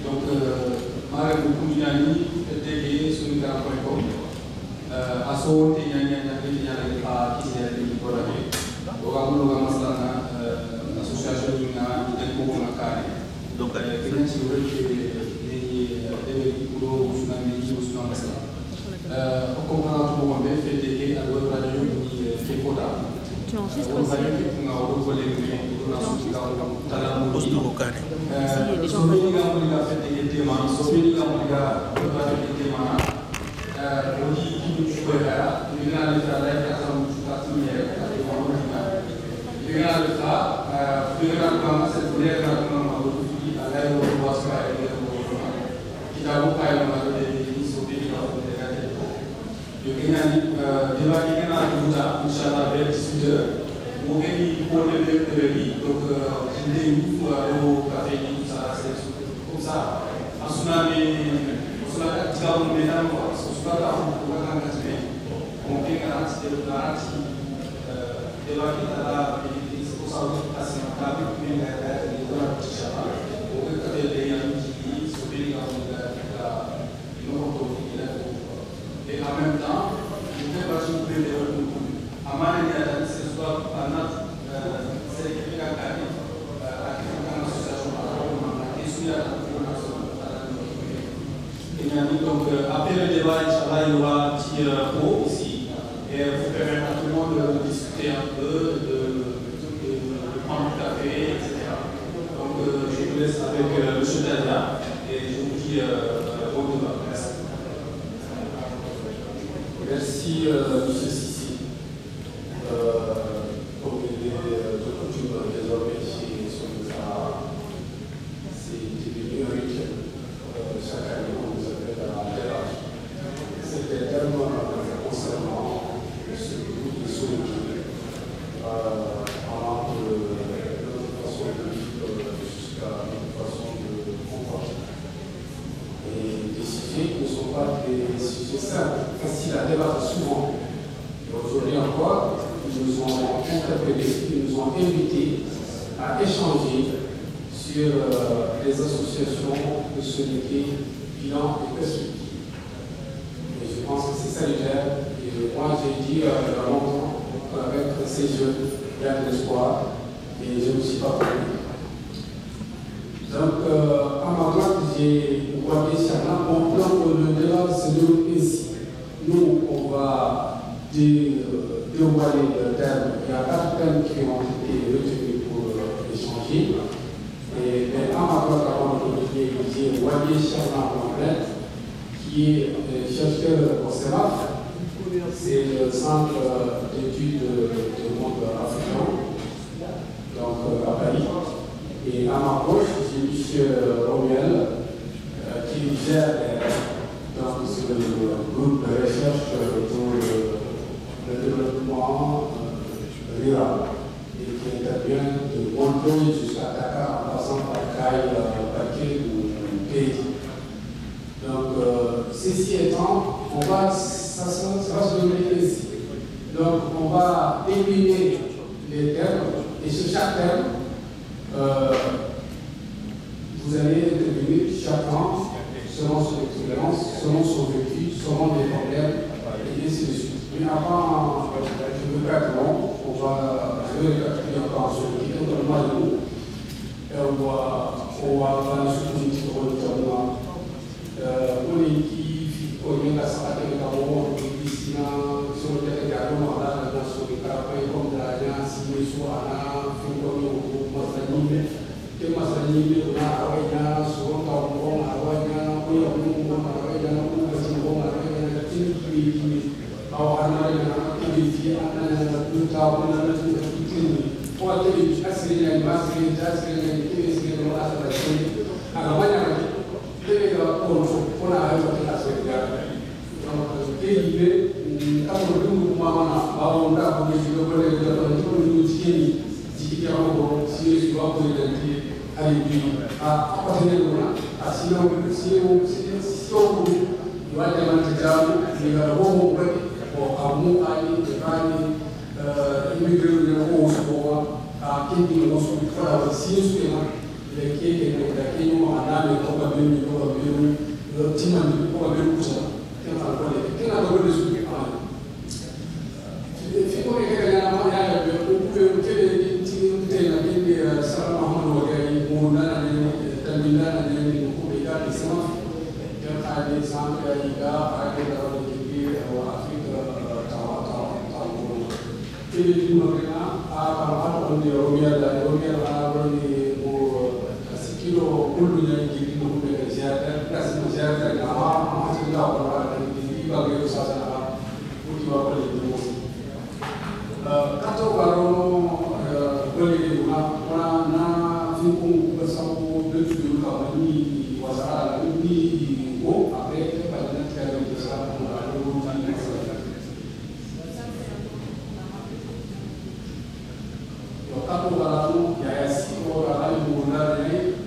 Donc, Mare Bukunjani, TG, Sunika.com, Asso, Tignani, qui s'est dit pour la vie. Ogamu Maslana, association Inga, Itenko Nakari. Donc, Kenya Siwek, les Kulo, Tsunami, Tsunami Masla. Au Congrès de Mouambe, FTG, à l'Ouest Radio, qui Foda. Tu enregistres aussi. Donc, après le débat, Inch'Allah, il y aura un petit mot ici, et vous permettre à tout le monde de discuter un peu, de prendre du café, etc. Donc, je vous laisse avec M. Tadia, et je vous dis bon débat. Merci, M. Sissi. Comme il est de coutume désormais ici, c'est devenu un rituel. Chaque année, on nous appelle à la terrasse. C'était tellement concernant ce groupe de solidarité pendant notre façon de vivre jusqu'à notre façon de comporter. Et des sujets qui ne sont pas des sujets simples, faciles à débattre souvent. Et aujourd'hui encore, ils nous ont interpellés, ils nous ont invités à échanger sur les associations de solidarité, bilan et perspective. Et je pense que c'est salutaire. Et moi, j'ai dit il y a longtemps qu'avec ces jeunes, il y a de l'espoir. Et je ne me suis pas trompé. Donc, à ma droite, j'ai Wadi Chana. Mon plan pour le débat se déroule ainsi. Nous, on va dévoiler le terme. Il y a 4 thèmes qui ont été retenus pour échanger. Mais à ma droite, avant de continuer, j'ai Wadi Chana qui est chercheur au CEMAF. C'est le centre d'études du monde africain, donc à Paris. Et à ma gauche, j'ai M. Romuel, qui gère donc, ce groupe de recherche pour le développement rural et qui intervient de Bordeaux jusqu'à Dakar en passant par Caille, Paquet ou Pays. Donc, ceci étant, ça va se donner ici. Donc, on va éliminer les termes et sur chaque terme, vous allez intervenir chacun selon son expérience, selon son vécu, selon les problèmes, et ainsi de suite. Mais avant, je ne veux pas être long, je vais récapituler encore sur le titre de moi de nous, et on va faire une politique de retournement. Politique, au lieu de la santé, de la mort, de piscine, sur le territoire, on a la nation de Carapé, comme de la Nance, de Souana, Fingono, Massanime. Que Massanime, Aroya, Soronta, Bon, Aroya, Bon, Aroya, Bon, Aroya, Tini, Aroya, Tini, Anna, Luta, Anna, Tini, or Tini, Assyrian, Masri, Assyrian, Tini, Assyrian, Aroya, Tini, on a un la solidarité. Donc, il quand on dit que Mamma, on a pour les collègues de la Tini, si je dois vous identifier à l'idée, à partir de là, si on doit demander il va au à mon ami, immigré au à qui nous sommes si les qui est la Kenya, on a le Beni, Boga Benu, Timani, Boga Benu Kusa, Kena Kole, Kena Kole Suki Pana. Fico che era la maglia per un che ti la che sarà Muhammad Wagari, Munda, Tamila, e Kubika, di Sama, che ha di Santa Iga, anche da Wiki, o Africa, Tawa, che di Magna, a Pamata, di Romia, Aroni, o Sikilo, Ulunya, di Mubeka, Zerta, Zerta, Nama, Matilla, di Iba, Sasa, Utiva, Kato barono boleh na fungkung bersama betul kami wasara ini apa yang pada negara besar baru kato barono ya si orang lain mula ini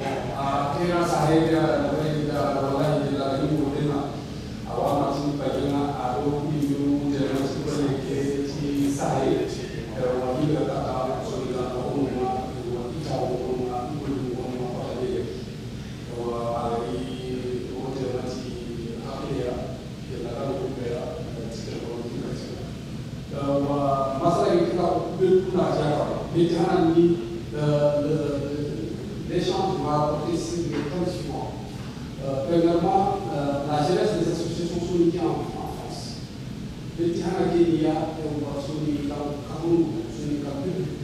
kira sahaja negara orang lain lagi mula awam masih bagaimana ada video jangan seperti si saya wakil kata soalnya orang kita orang pada dia hari hotel masih apa ya kita berbeda sekarang kita masalah yang kita berguna saja bicara ini l'échange va porter sur les thèmes suivants. Premièrement, la jeunesse des associations soninké en France. Bicara Kenya yang soninké kamu soninké public.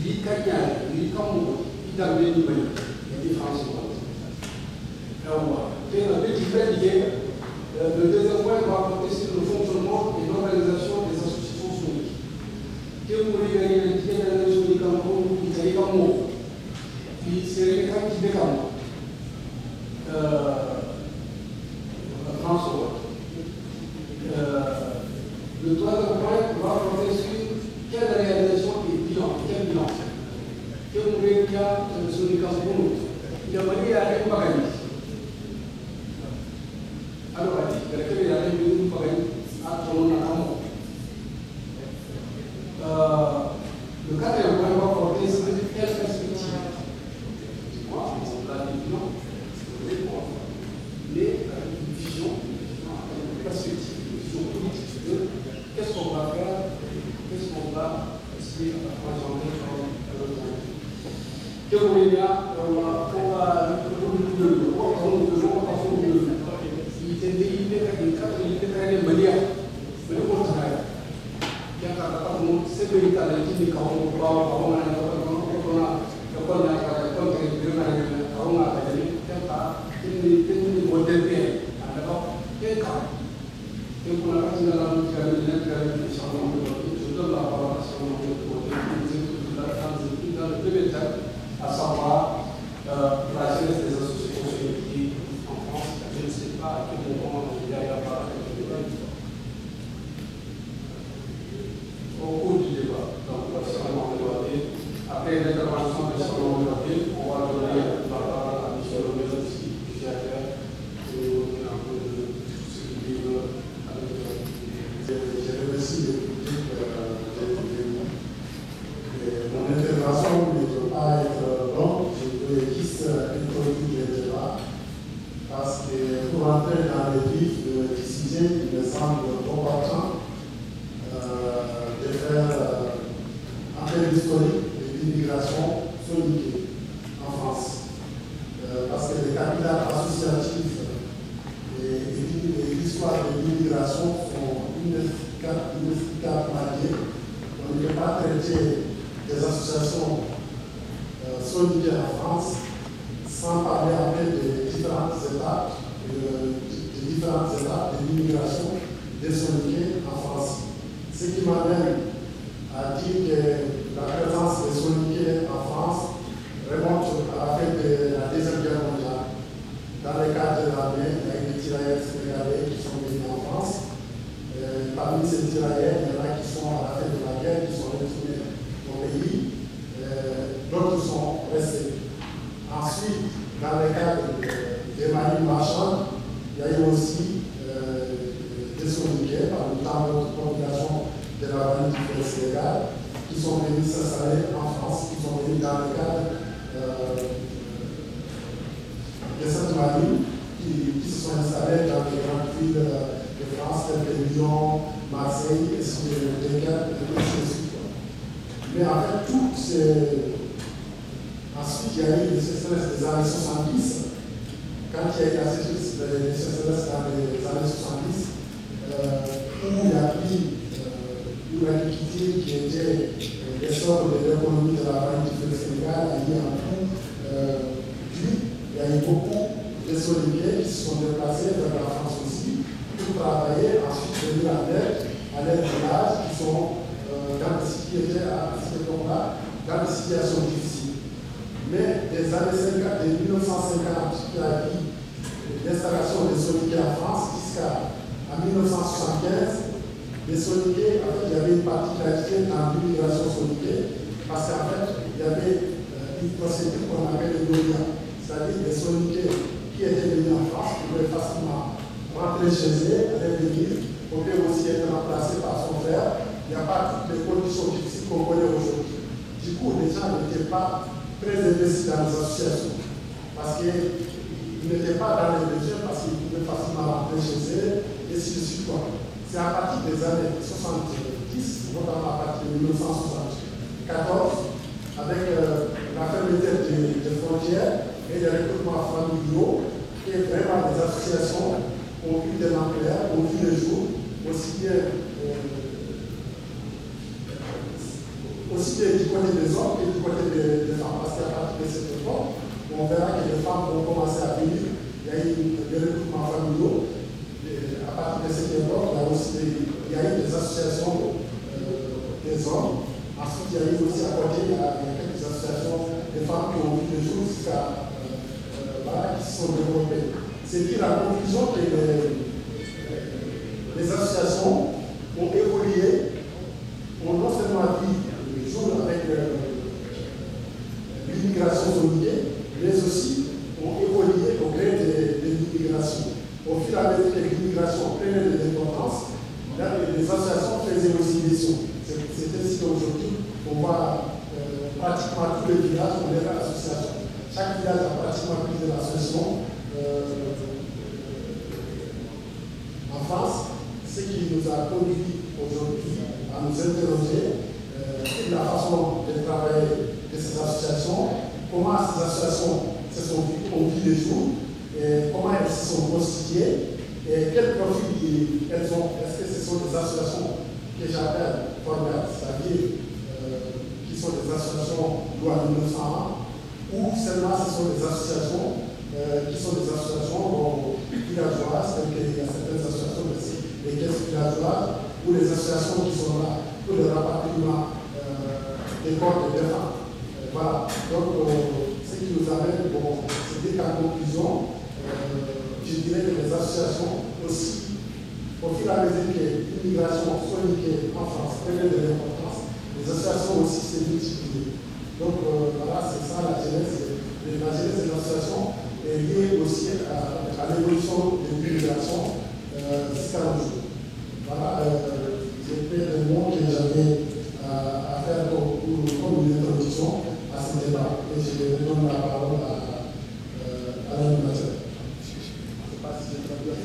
Likanya, likamu tidak beri banyak. Jadi France itu. Le deuxième point va porter sur le fonctionnement et l'organisation des associations soninké. Que vous voulez gagner dans les soninké kamu, kita kamu. Di Serena kita kamu. François. Le troisième point va porter sur quelle réalisation et bilan, quel bilan. Quel mauvais cas sur les camps pour nous. Il a manié à rien pareil. Alors, il a créé la réunion pareil à ton nom. Le quatrième point va porter sur quelle perspective. Moi, on l'a dit non. Mais une vision, une perspective, une vision politique de qu'est-ce qu'on va faire, qu'est-ce qu'on va essayer de présenter comme que vous voulez bien, on va à savoir la jeunesse des associations soninké en France. Je ne sais pas à quel moment il y a pas au cours du débat. Donc, Salomon Lewaté, après l'intervention de Salomon Lewaté, on va donner la parole à M. Romero aussi, qui a fait un peu de ce qu'il veut avec Je remercie le public d'être venu. Mon intervention ne peut pas être longue, je peux juste introduire le débat parce que pour entrer dans le vif du sujet, il me semble important de faire un peu l'historique de l'immigration soninké en France. Parce que le capital associatif et l'histoire de l'immigration sont inextricables mariées. On ne peut pas traiter des associations soninké en France sans parler après des différentes étapes de l'immigration des soninké en France. Ce qui m'amène à dire que la présence des soninké en France remonte à la fin de la Deuxième Guerre mondiale. Dans le cadre de l'armée, il y a eu des tirailleurs sénégalais qui sont venus en France. Parmi ces tirailleurs, il y en a qui sont à la fin de la guerre, qui sont retournés au pays. D'autres sont restés. Ensuite, dans le cadre des marines marchandes, il y a eu aussi des soninké, parmi tant d'autres populations de la marine du Sénégal, qui sont venus s'installer en France, qui sont venus dans le cadre des centres marines qui se sont installés dans les grandes villes de France, telles que Lyon, Marseille, et ainsi de suite. Mais en fait, toutes ces. Ensuite, il y a eu les sécheresses des années 70. Quand il y a eu la sécheresse des sécheresses dans les années 70, où il y a eu une activité qui était l'essor de l'économie de la vallée du Sénégal, il y a eu un coup, puis il y a eu beaucoup de solidaires qui se sont déplacés vers la France aussi pour travailler, ensuite venir à l'aide de l'âge qui sont dans des situations à cette époque-là, dans des situations difficiles. Mais des années 50, de 1950, qui a eu l'installation des solidaires en France jusqu'à 1975, les solidaires, en fait, il y avait une particularité dans l'immigration solidaire, parce qu'en fait, il y avait une procédure qu'on appelle le DOIA, c'est-à-dire des solidaires qui étaient venus en France, pouvaient facilement rentrer chez eux, aller venir, pouvaient aussi être remplacés par son frère. Il n'y a pas toutes les conditions difficiles qu'on connaît aujourd'hui. Du coup, les gens n'étaient pas très investis dans les associations, parce qu'ils n'étaient pas dans les besoins, parce qu'ils pouvaient facilement rentrer chez eux, et ainsi de suite. C'est à partir des années 70, notamment à partir de 1974, avec la fermeture des frontières et les recrutements familiaux, et vraiment les associations ont eu de l'ampleur, ont vu le jour, aussi bien du côté des hommes que du côté des femmes. Parce qu'à partir de cette époque, on verra que les femmes ont commencé à venir, il y a eu des recrutements familiaux. À partir de cette époque, il y a eu des associations des hommes. Ensuite, il y a eu aussi à côté, il y a quelques associations des femmes qui ont vu le jour jusqu'à qui se sont développées. C'est dire la conclusion que les associations ont évolué, ont non seulement vu le jour avec l'immigration solidaire, mais aussi ont évolué au gré de l'immigration. Au fur et à mesure que l'immigration prenait de l'importance, les associations faisaient aussi des sons. C'est ainsi qu'aujourd'hui, on voit pratiquement tous les villages, on est à l'association. Chaque village a pratiquement plus de l'association. En France, ce qui nous a conduit aujourd'hui à nous interroger sur la façon de travailler de ces associations, comment ces associations ont vu les jours, et comment elles se sont constituées, et quel profil elles ont. Est-ce que ce sont des associations que j'appelle formelles, c'est-à-dire qui sont des associations loi 1901, ou seulement ce sont des associations qui sont des associations villageoises, telles qu'il y a certaines associations des caisses villageoises, ou les associations qui sont là pour le rapatriement des corps de défunts. Voilà. Donc, ce qui nous amène, c'est qu'en conclusion, je dirais que les associations aussi, au fur et à mesure que l'immigration solidaire en France prenait de l'importance, les associations aussi s'est multipliées. Donc voilà, c'est ça la genèse. La genèse de l'association est liée aussi à l'évolution de l'immigration jusqu'à aujourd'hui. Voilà, c'était le mot que j'avais à faire comme une introduction à ce débat. Et je donne la parole à l'animateur. Je ne sais pas si j'ai traduit.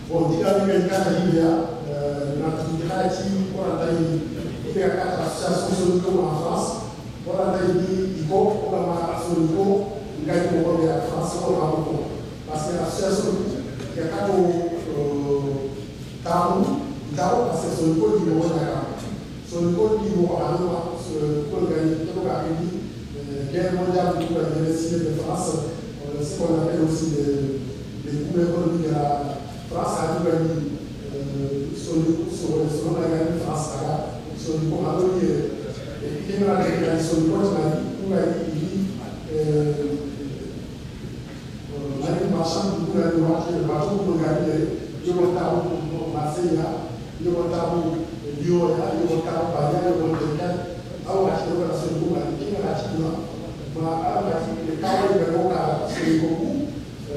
Bon, dire à il y a 4 associations solidaires en France. Voilà, il faut que la solidaire gagne pour la France, parce que l'association, il y a 4 parce que son école qui est son école qui est guerre mondiale pour la ciné de France, ce qu'on appelle aussi les coûts économiques de la France a gagné selon la gagne France son école a gagné et puis il a gagné son école pour la marchand pour la le bateau pour gagner il y a Marseille, il y a Lyon, il y a Paris, il y a alors la situation est bonne, qui est relativement, le cas où il y a beaucoup, c'est beaucoup,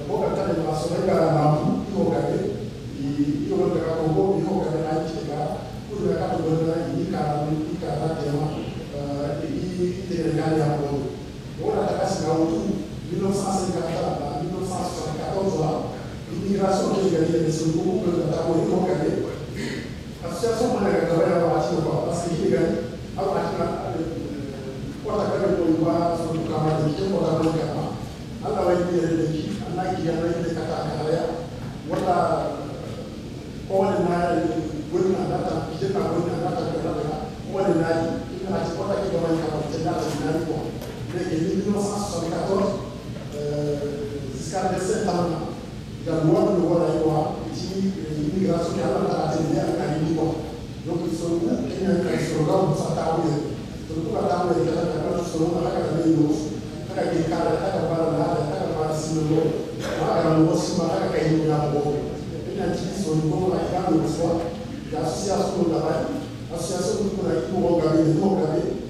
beaucoup de nationaux, il y a un bout, il faut gagner, il y a un Congo, il faut gagner à Itika, pour le cas de il y a un diamant, il y a Nani à Bordeaux. On a passé là autour 1954 à 1974, l'immigration qui est gagnée, c'est beaucoup de travail qu'on gagne. L'association m'a travaillé à partir de quoi? Parce qu'il est gagné à partir de quoi tu as fait pour voir sur le travail de qui on a fait à la veille de l'équipe, à la qui a fait des catastrophes, voilà, on a bonne data, qui est pas bonne data, on a une année, il y a des potes qui ont été capables de faire une année. Mais en 1974, jusqu'à 17 ans, il y a le monde de Wallaiwa, l'immigration qui a atteint à l'Union. Donc, ils sont là, il y a un slogan pour s'attendre. Donc, pour attendre, il y a un slogan, il y a un slogan, il y a un slogan, il y a un slogan, il y a un slogan, il y a un slogan, il y a un slogan, il y a un slogan, il y a un slogan, association pour la on a gagné, on a gagné,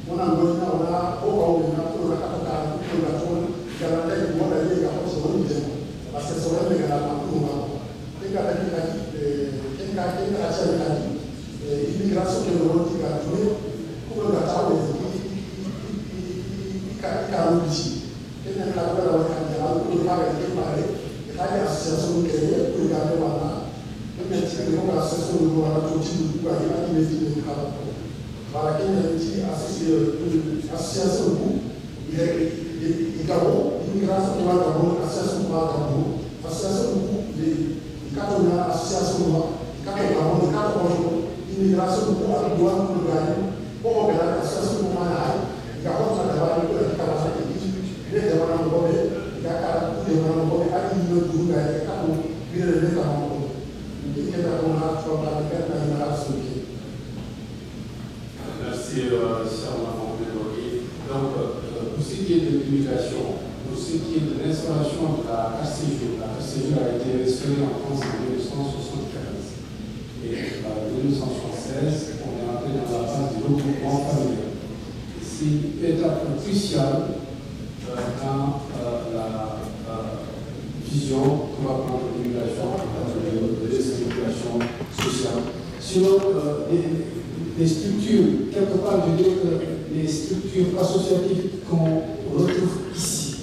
on a gagné, on a parce que c'est vrai que l'immigration qui est aujourd'hui pour le Qatar, Merci, cher Maman Mélorie. Donc, pour ce qui est de l'immigration, pour ce qui est de l'installation de la CACG, la CACG a été restaurée en France en 1975. Et en 1976, on est entré dans la phase du regroupement familial. C'est une étape cruciale dans la vision que va prendre l'immigration en termes de circulation sociale. Sinon, les structures, quelque part, je dirais que les structures associatives qu'on retrouve ici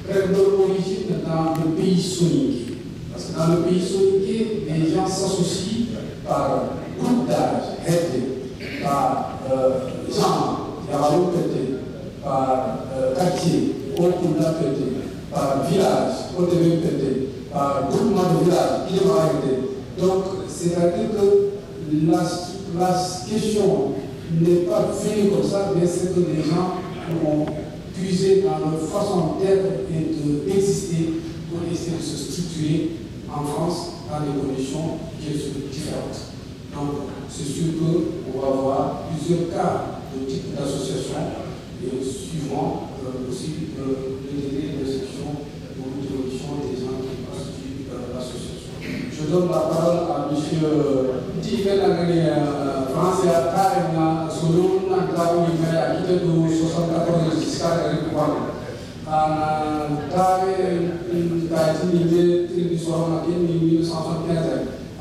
prennent leur origine dans le pays soninké. Parce que dans le pays soninké, les gens s'associent par groupe d'âge, par genre, par quartier, par village, par groupement de village, donc c'est-à-dire que la question n'est pas venue comme ça, mais c'est que les gens ont puisé dans leur façon d'être et d'exister pour essayer de se structurer en France dans des conditions qui sont différentes. Donc, c'est sûr qu'on va voir plusieurs cas de type d'association et suivant aussi le degré de section ou de condition des gens qui constituent l'association. Je donne la parole à M. Tifel français à Karina, selon la clause qui a quitté de 74 jusqu'à la République.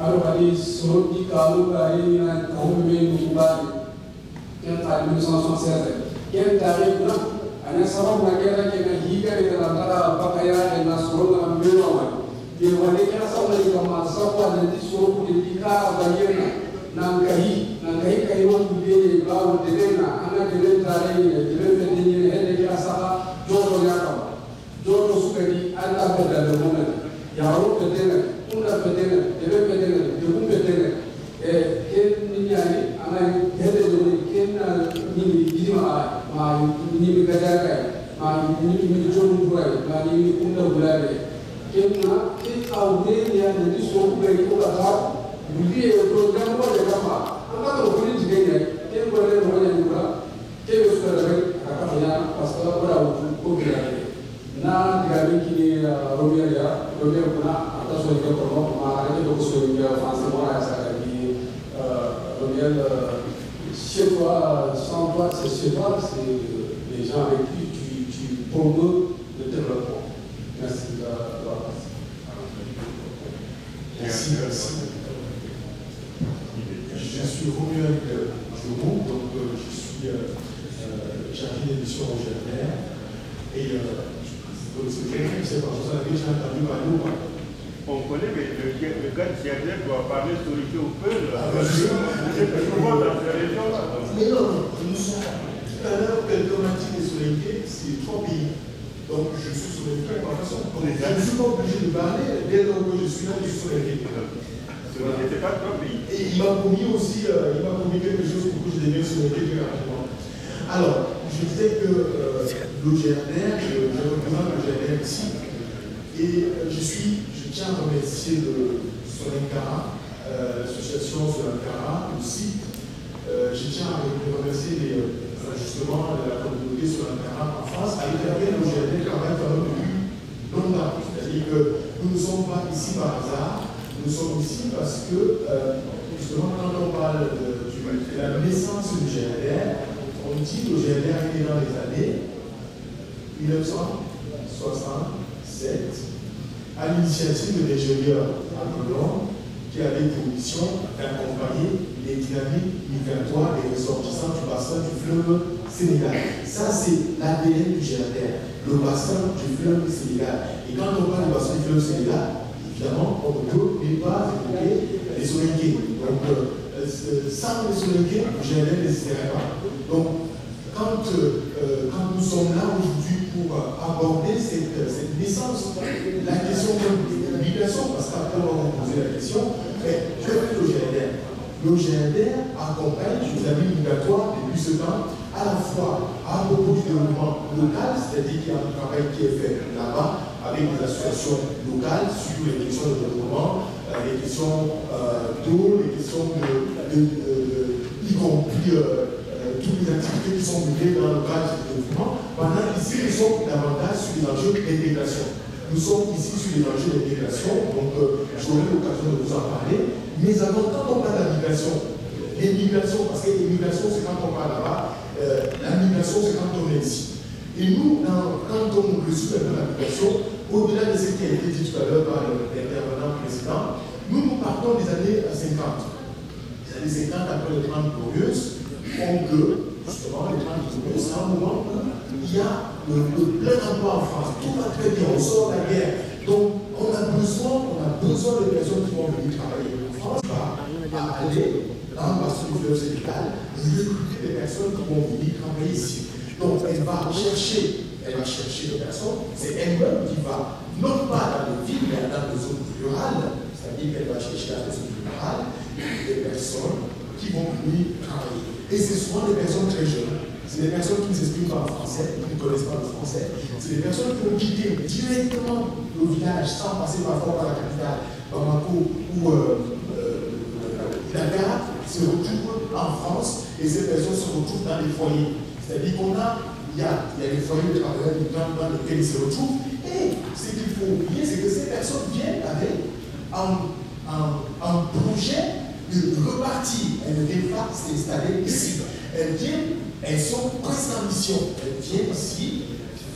Alors, il selon dit qu'il a eu un commun qui va en 1976. Quel arrive là, à un salon de la guerre qui est giga et de la Bakaya et la Soro de la Mura. Il va aller à sa maison comme ça, pour aller sur le Dika, Bayena, Nangahi, Kaiwan, Bébé, Bao, Delena, Anna de Tari, de Hedeka Sara, Jodo Yaka, Jodo Sukari, Anna Beda, le moment. Yaro Pedena, Una Pedena, Debe Pedena, de Pedena, et Ken Niani, Anna Hedek, Ken Nima, Nimi Gajaka, Nimi John Burai, Nimi Unda Bulare. Kena kita udah yang jadi suatu dari kita tak, budi program apa yang apa, anda kalau boleh juga ya, kita boleh boleh juga, kita sudah ada kakaknya pasal apa program. Nah, di kini Romeo puna atas suatu program kemarin itu suatu fase mana saya di Romeo chez toi, sans toi, c'est chez toi, c'est les gens avec qui tu promeux le développement. Merci. Merci. Je suis Romuald Joumou, donc je suis contribution au GNR. Et c'est quelqu'un qui sait pas, vous avez déjà entendu parler ou pas? On connaît, mais le gars de GNR doit parler sorité au peuple. Justement, dans ces régions-là. Mais non, nous sommes. Tout à l'heure, quelqu'un m'a dit que Solinké, c'est 3 pays. Donc, je suis Solinké par façon. Je ne suis pas obligé de parler dès lors que je suis là, je suis Solinké. C'était pas 3 pays. Et il m'a promis aussi, quelque chose pour que je devienne Solinké très rapidement. Alors, je disais que le GNR, je représente le GNR ici. Et je tiens à remercier Solenkara, l'association Solenkara, le site. Je tiens à remercier justement la communauté Solenkara en France, avec laquelle le GNR travaille quand même depuis longtemps. C'est-à-dire que nous ne sommes pas ici par hasard, nous sommes ici parce que, justement, quand on parle de la naissance du GNR, on dit que le GNR est né dans les années 1967, à l'initiative de l'ingénieur Apollon, qui avait pour mission d'accompagner les dynamiques migratoires des ressortissants du bassin du fleuve Sénégal. Ça, c'est l'ADN du GNR, le bassin du fleuve Sénégal. Et quand on parle du bassin du fleuve Sénégal, évidemment, on ne peut pas évoquer les Solinké. Donc, sans les Solinké, le GNR n'existerait pas. Donc, quand nous sommes là aujourd'hui pour aborder cette naissance, la question de l'immigration, parce qu'après on va vous poser la question, mais que fait le GNR? Le GNR accompagne les amis migratoires depuis ce temps, à la fois à propos du développement local, c'est-à-dire qu'il y a un travail qui est fait là-bas avec des associations locales sur les questions de développement, les questions d'eau, les questions y compris toutes les activités qui sont menées dans le cadre du développement. Pendant qu'ici, nous sommes davantage sur les enjeux d'intégration. Nous sommes ici sur les enjeux d'intégration, donc j'aurai l'occasion de vous en parler. Mais avant, quand on parle de la migration, l'immigration, parce que l'immigration, c'est quand on parle là-bas, la migration, c'est quand on est ici. Et nous, quand on reçoit la migration, au-delà de ce qui a été dit tout à l'heure par l'intervenant précédent, nous partons des années 50. Les années 50, après les 30 glorieuses, font que, justement, les 30 glorieuses, c'est un moment où il y a le plein emploi en France. Tout va très bien, on sort de la guerre. Donc, on a besoin de personnes qui vont venir travailler en France, à aller dans le bassin du fleuve Sénégal, recruter des personnes qui vont venir travailler ici. Donc, elle va chercher des personnes, c'est elle-même qui va, non pas dans les villes, mais dans les zones rurales, c'est-à-dire qu'elle va chercher dans les zones rurales des personnes qui vont venir travailler. Et c'est souvent des personnes très jeunes. C'est des personnes qui ne s'expriment pas en français, qui ne connaissent pas le français. C'est des personnes qui vont quitter directement le village sans passer parfois par la capitale, Bamako ou Dakar, se retrouvent en France et ces personnes se retrouvent dans les foyers. C'est-à-dire qu'il y a des foyers de travailleurs migrants dans lesquels ils se retrouvent. Et ce qu'il faut oublier, c'est que ces personnes viennent avec un projet de repartir. Elles ne viennent pas s'installer ici. Elles sont presque en mission. Elles viennent ici,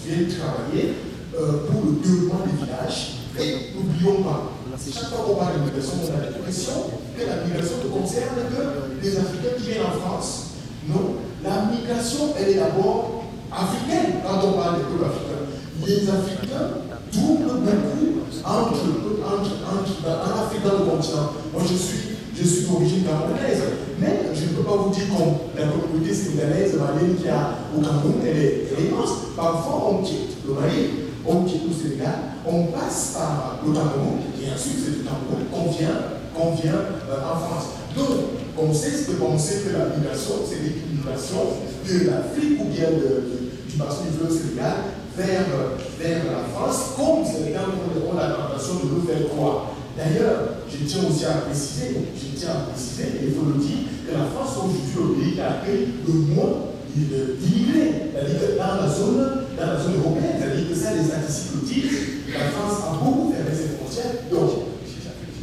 viennent travailler pour le développement des villages. Et n'oublions pas, chaque fois qu'on parle de migration, on a l'impression que la migration ne concerne que les Africains qui viennent en France. Non, la migration, elle est d'abord africaine quand on parle des peuples africains. Les Africains tournent beaucoup en Afrique, dans le continent. Moi, je suis d'origine camerounaise, mais je ne peux pas vous dire que la communauté sénégalaise malienne qui a au Cameroun, elle est immense. Parfois, on quitte le Mali, on quitte le Sénégal, on passe par le Cameroun, et ensuite c'est du Cameroun qu'on vient en France. Donc, on sait ce que penser que la migration, c'est l'immigration de l'Afrique ou bien du bassin du fleuve Sénégal vers la France, comme Sénégal ont la tentation de nous faire croire. D'ailleurs, je tiens aussi à préciser, et il faut le dire, que la France aujourd'hui est le pays qui accueille le moins d'immigrés. C'est-à-dire que dans la zone européenne, c'est-à-dire que ça, les statistiques le disent, la France a beaucoup fermé ses frontières. Donc,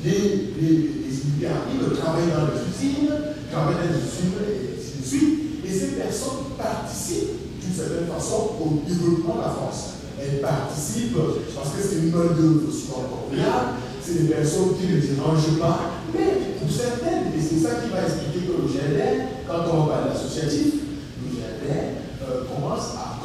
les immigrés arrivent, travaillent dans les usines, et ainsi de suite. Et ces personnes participent d'une certaine façon au développement de la France. Elles participent parce que c'est une main-d'œuvre souvent convenable. C'est des personnes qui ne dérangent pas, mais pour certaines, et c'est ça qui va expliquer que le GNR, quand on va à l'associatif, le GNR commence à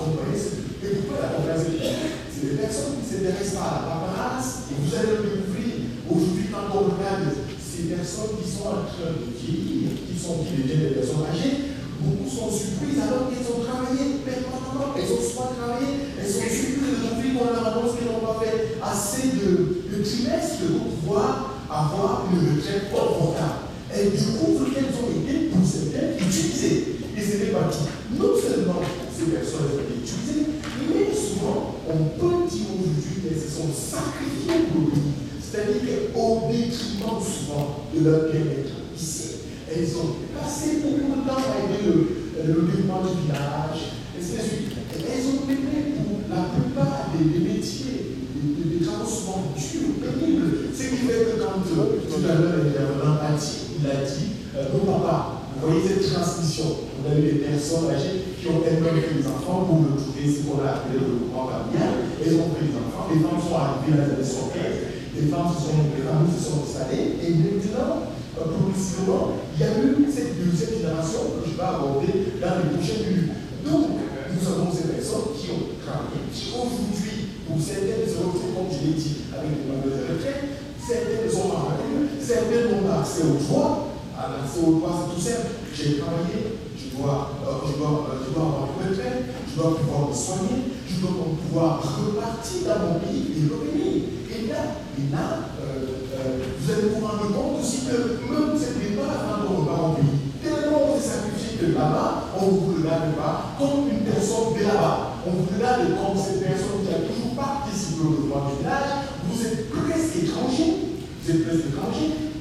sont en train de vieillir, qui deviennent des personnes âgées, beaucoup sont surprises alors qu'elles ont travaillé permanemment, elles ont souvent travaillé, elles sont surprises aujourd'hui qu'on leur annonce qu'elles n'ont pas fait assez de trimestres pour pouvoir avoir une retraite confortable. Elles découvrent qu'elles ont été, pour certaines, utilisées. Et ce n'est pas tout. Non seulement ces personnes ont été utilisées, mais souvent, on peut dire aujourd'hui qu'elles se sont sacrifiées pour le pays. C'est-à-dire qu'au détriment souvent de leur bien-être ici, elles ont passé beaucoup de temps à aider le développement du village, etc. Elles ont aidé pour la plupart des métiers, des travaux souvent durs, pénibles. Ce qui fait que quand tout à l'heure l'intervenant a dit, il a dit, non papa, vous voyez cette transmission, on a eu des personnes âgées qui ont elles-mêmes fait des enfants pour retrouver ce qu'on a appelé le regroupement familial. Elles ont fait des enfants, les femmes sont arrivées dans les années 75, les familles se sont installées, et maintenant, progressivement, il y a eu cette deuxième génération que je vais aborder dans les prochaines minutes. Donc, nous avons ces personnes qui ont travaillé, qui aujourd'hui, pour certaines se retrouvent, comme je l'ai dit, avec des membres de retraite, certaines sont mariées, certaines n'ont pas accès aux droits. L'accès aux droits, c'est tout simple. J'ai travaillé, je dois avoir une retraite, je dois pouvoir me soigner, je dois pouvoir repartir dans mon pays et revenir. Et là, vous allez vous rendre compte aussi que même ce n'est pas quand on repart au pays. Tellement on s'est sacrifié que là-bas, on ne vous regarde pas comme une personne de là-bas. On vous regarde comme cette personne qui a toujours participé au développement du village. Vous êtes presque étranger.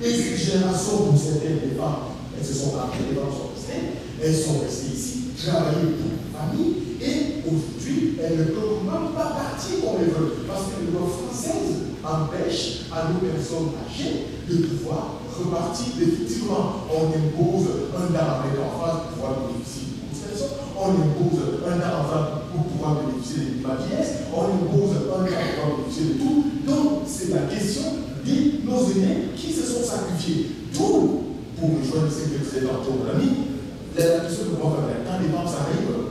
Et cette génération, pour certaines des femmes, elles se sont rappelées, les femmes sont restées, elles sont restées ici, travailler pour la famille, et aujourd'hui, elles ne peuvent même pas partir comme elles veulent, parce que les lois françaises empêchent à nos personnes âgées de pouvoir repartir définitivement. On impose un an avec l'enfant pour pouvoir bénéficier de consultation, on impose un an avant pour pouvoir bénéficier de ma vieillesse, on impose un an pour pouvoir bénéficier de tout. Donc, c'est la question de nos aînés qui se sont sacrifiés. Tout pour rejoindre ce que disait tantôt mon ami, la question que moi faire quand les femmes s'arrivent,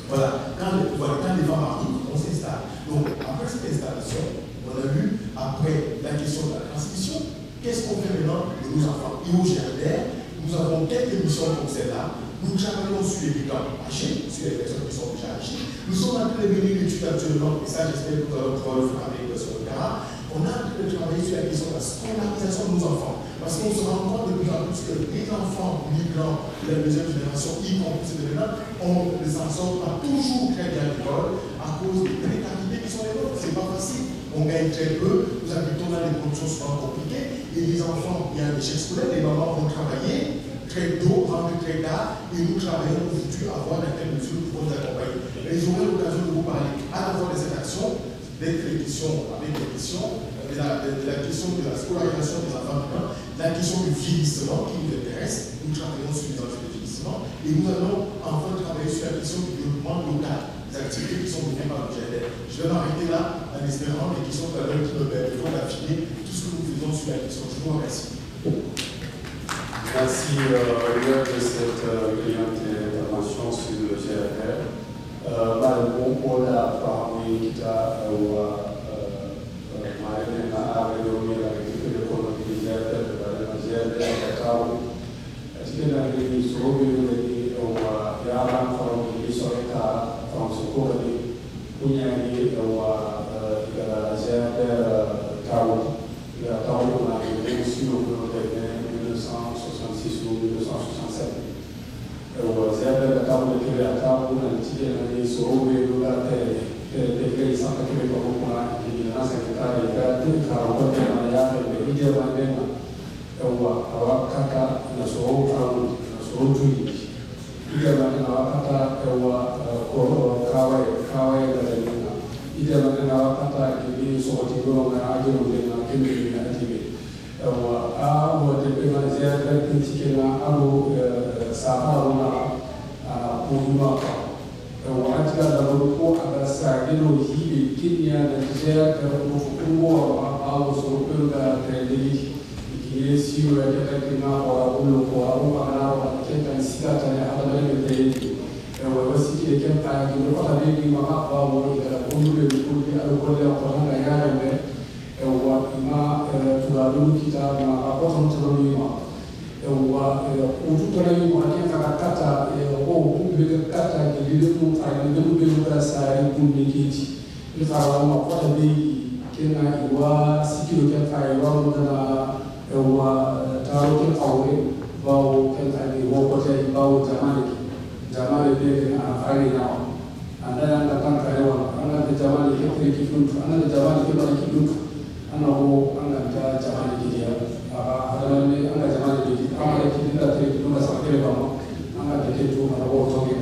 voilà, quand les femmes arrivent, on s'installe. Donc, après cette installation, on a vu, après la question de la transmission, qu'est-ce qu'on fait maintenant de nos enfants? Et au GRDR, nous avons quelques missions comme celle-là. Nous travaillons sur les migrants âgés, sur les personnes qui sont déjà âgées. Nous sommes en train de mener une étude actuellement, et ça, j'espère que nous allons pouvoir le faire avec le Sorodara. On est en train de travailler sur la question de la scolarisation de nos enfants. Parce qu'on se rend compte de plus en plus que les enfants migrants de la deuxième génération, y compris ceux de maintenant, on ne s'en sort pas toujours très bien à l'école à cause des précarités qui sont les nôtres. C'est pas facile. On gagne très peu, nous habitons dans des conditions souvent compliquées, et les enfants, il y a un échec scolaire, les mamans vont travailler très tôt, rentrer très tard, et nous travaillons aujourd'hui à voir dans quelle mesure nous pouvons nous accompagner. Et j'aurai l'occasion de vous parler à la fois de cette action, avec les questions, de la question de la scolarisation des enfants migrants, la question du vieillissement qui nous intéresse. Nous travaillons sur les enjeux de vieillissement, et nous allons enfin travailler sur la question du développement local, des activités qui sont menées par le GRDR. Je vais m'arrêter là en espérant les questions tout à l'heure qui me permettront d'affiner tout ce que nous faisons sur la question. Je vous remercie. Merci de cette brillante intervention sur le GRDR. Bon pour la famille qui a fana yi ko ake ka kata o ku be ka kata ke le mu fa ne mu be ka sai ku ni kiti ni fa wa ma ko ta be kena iwa sikiro ke fa iwa mo na wa taro ke aure bawo ke ta ni wo ko ta bawo jamani be na afari na anda yang datang ke Eropa, anda ke jamani ke pergi anda ke jamani ke balik anda ho anda ke jamani ke dia ada ni anda jamani ke anda ke tidak terima sampai lama anda ke itu anda ho